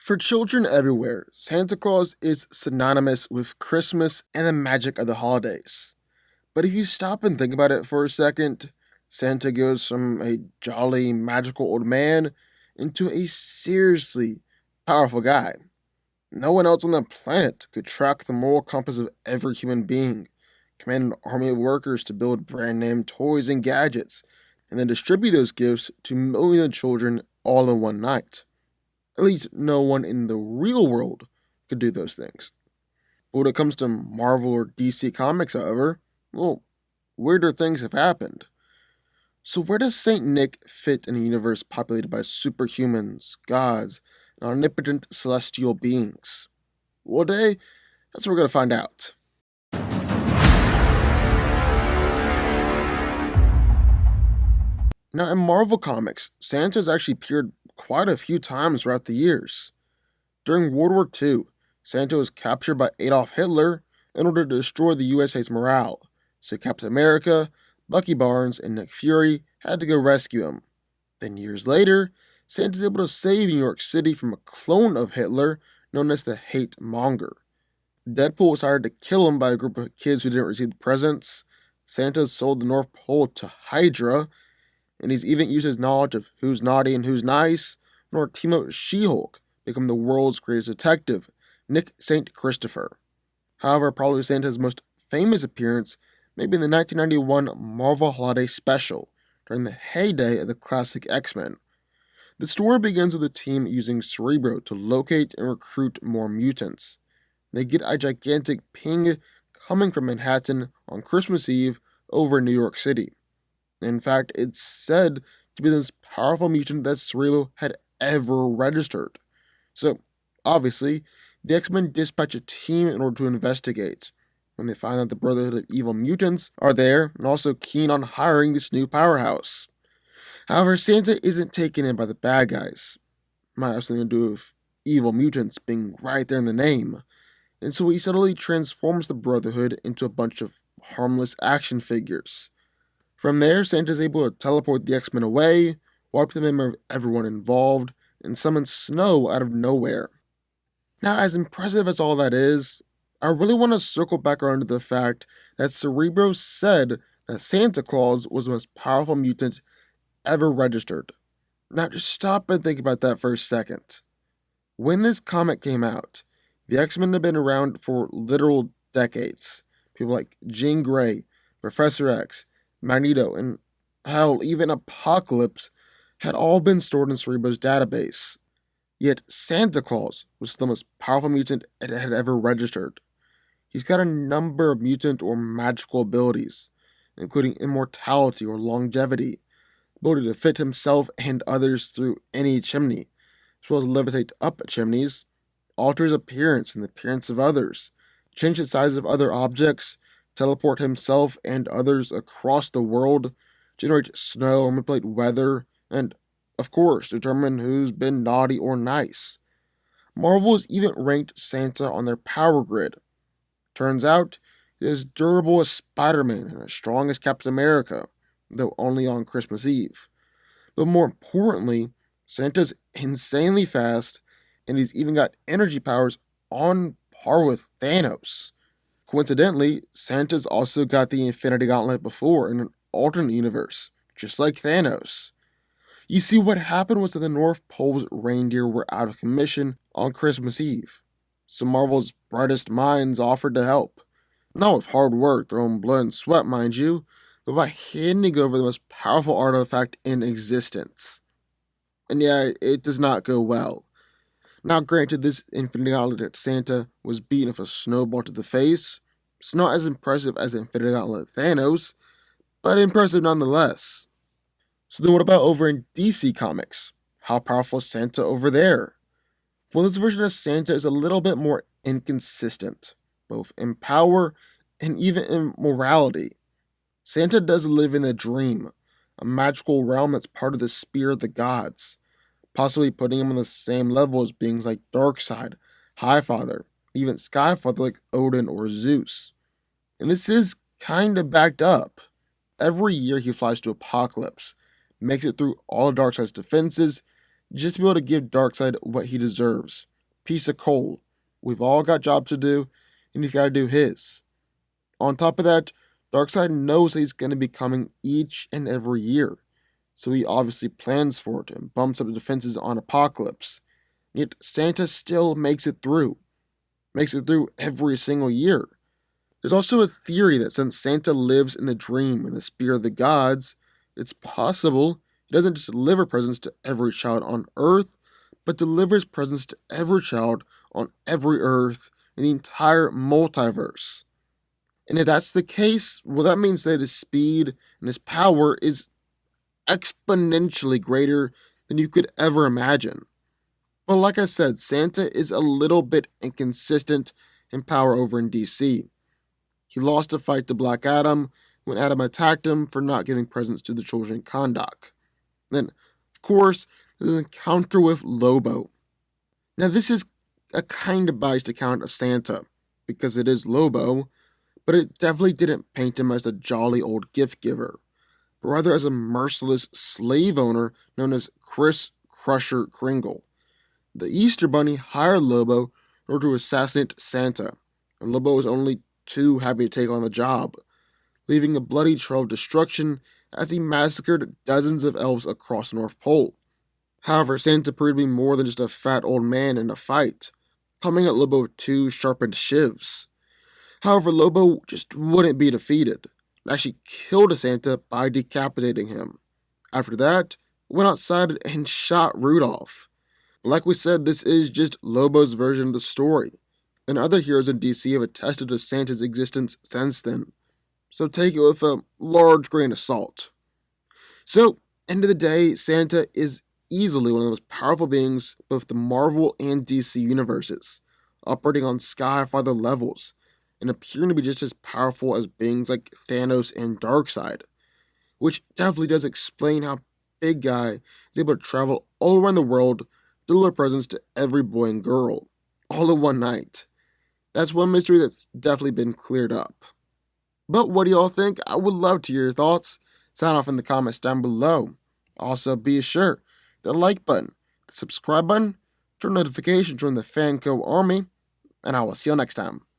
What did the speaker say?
For children everywhere, Santa Claus is synonymous with Christmas and the magic of the holidays. But if you stop and think about it for a second, Santa goes from a jolly, magical old man into a seriously powerful guy. No one else on the planet could track the moral compass of every human being, command an army of workers to build brand name toys and gadgets, and then distribute those gifts to millions of children all in one night. At least no one in the real world could do those things. But when it comes to Marvel or DC Comics, however, well, weirder things have happened. So where does Saint Nick fit in a universe populated by superhumans, gods, and omnipotent celestial beings? Well, today, that's what we're going to find out. Now, in Marvel Comics, Santa's actually appeared quite a few times throughout the years. During World War II, Santa was captured by Adolf Hitler in order to destroy the USA's morale, so Captain America, Bucky Barnes, and Nick Fury had to go rescue him. Then years later, Santa's able to save New York City from a clone of Hitler known as the Hate Monger. Deadpool was hired to kill him by a group of kids who didn't receive presents. Santa sold the North Pole to Hydra, and he's even used his knowledge of who's naughty and who's nice in order to team up with She-Hulk, become the world's greatest detective, Nick St. Christopher. However, probably Santa's most famous appearance may be in the 1991 Marvel Holiday Special, during the heyday of the classic X-Men. The story begins with the team using Cerebro to locate and recruit more mutants. They get a gigantic ping coming from Manhattan on Christmas Eve over New York City. In fact, it's said to be the most powerful mutant that Cerebro had ever registered. So, obviously, the X-Men dispatch a team in order to investigate. When they find out the Brotherhood of Evil Mutants are there and also keen on hiring this new powerhouse. However, Santa isn't taken in by the bad guys. Might have something to do with evil mutants being right there in the name. And so he subtly transforms the Brotherhood into a bunch of harmless action figures. From there, Santa's able to teleport the X-Men away, wipe the memory of everyone involved, and summon snow out of nowhere. Now, as impressive as all that is, I really want to circle back around to the fact that Cerebro said that Santa Claus was the most powerful mutant ever registered. Now, just stop and think about that for a second. When this comic came out, the X-Men had been around for literal decades. People like Jean Grey, Professor X, Magneto, and hell, even Apocalypse had all been stored in Cerebro's database. Yet Santa Claus was the most powerful mutant it had ever registered. He's got a number of mutant or magical abilities, including immortality or longevity, ability to fit himself and others through any chimney, as well as levitate up chimneys, alter his appearance and the appearance of others, change the size of other objects, teleport himself and others across the world, generate snow, manipulate weather, and, of course, determine who's been naughty or nice. Marvel has even ranked Santa on their power grid. Turns out, he's as durable as Spider-Man and as strong as Captain America, though only on Christmas Eve. But more importantly, Santa's insanely fast, and he's even got energy powers on par with Thanos. Coincidentally, Santa's also got the Infinity Gauntlet before in an alternate universe, just like Thanos. You see, what happened was that the North Pole's reindeer were out of commission on Christmas Eve, so Marvel's brightest minds offered to help. Not with hard work, their own blood and sweat, mind you, but by handing over the most powerful artifact in existence. And yeah, it does not go well. Now, granted, this Infinity Gauntlet that Santa was beaten with a snowball to the face. It's not as impressive as the Infinity Gauntlet Thanos, but impressive nonetheless. So then what about over in DC Comics? How powerful is Santa over there? Well, this version of Santa is a little bit more inconsistent, both in power and even in morality. Santa does live in a dream, a magical realm that's part of the sphere of the gods, possibly putting him on the same level as beings like Darkseid, Highfather, even Skyfather like Odin or Zeus. And this is kinda backed up. Every year he flies to Apocalypse, makes it through all of Darkseid's defenses, just to be able to give Darkseid what he deserves, piece of coal. We've all got jobs to do, and he's got to do his. On top of that, Darkseid knows that he's going to be coming each and every year, so he obviously plans for it and bumps up the defenses on Apocalypse. Yet Santa still makes it through every single year. There's also a theory that since Santa lives in the dream and the spirit of the gods, it's possible he doesn't just deliver presents to every child on Earth, but delivers presents to every child on every Earth in the entire multiverse. And if that's the case, well, that means that his speed and his power is exponentially greater than you could ever imagine. But like I said, Santa is a little bit inconsistent in power over in DC. He lost a fight to Black Adam when Adam attacked him for not giving presents to the children in Kahndaq. Then, of course, there's an encounter with Lobo. Now, this is a kind of biased account of Santa, because it is Lobo, but it definitely didn't paint him as the jolly old gift giver, but rather as a merciless slave owner known as Chris Crusher Kringle. The Easter Bunny hired Lobo in order to assassinate Santa, and Lobo was only too happy to take on the job, leaving a bloody trail of destruction as he massacred dozens of elves across the North Pole. However, Santa proved to be more than just a fat old man in a fight, coming at Lobo with two sharpened shivs. However, Lobo just wouldn't be defeated, and actually killed Santa by decapitating him. After that, went outside and shot Rudolph. Like we said, this is just Lobo's version of the story, and other heroes in DC have attested to Santa's existence since then, so take it with a large grain of salt. So, end of the day, Santa is easily one of the most powerful beings both the Marvel and DC universes, operating on Skyfather levels, and appearing to be just as powerful as beings like Thanos and Darkseid, which definitely does explain how Big Guy is able to travel all around the world, deliver presents to every boy and girl, all in one night. That's one mystery that's definitely been cleared up. But what do y'all think? I would love to hear your thoughts. Sound off in the comments down below. Also, be sure the like button, the subscribe button, turn notifications, join the Fanco army, and I will see you next time.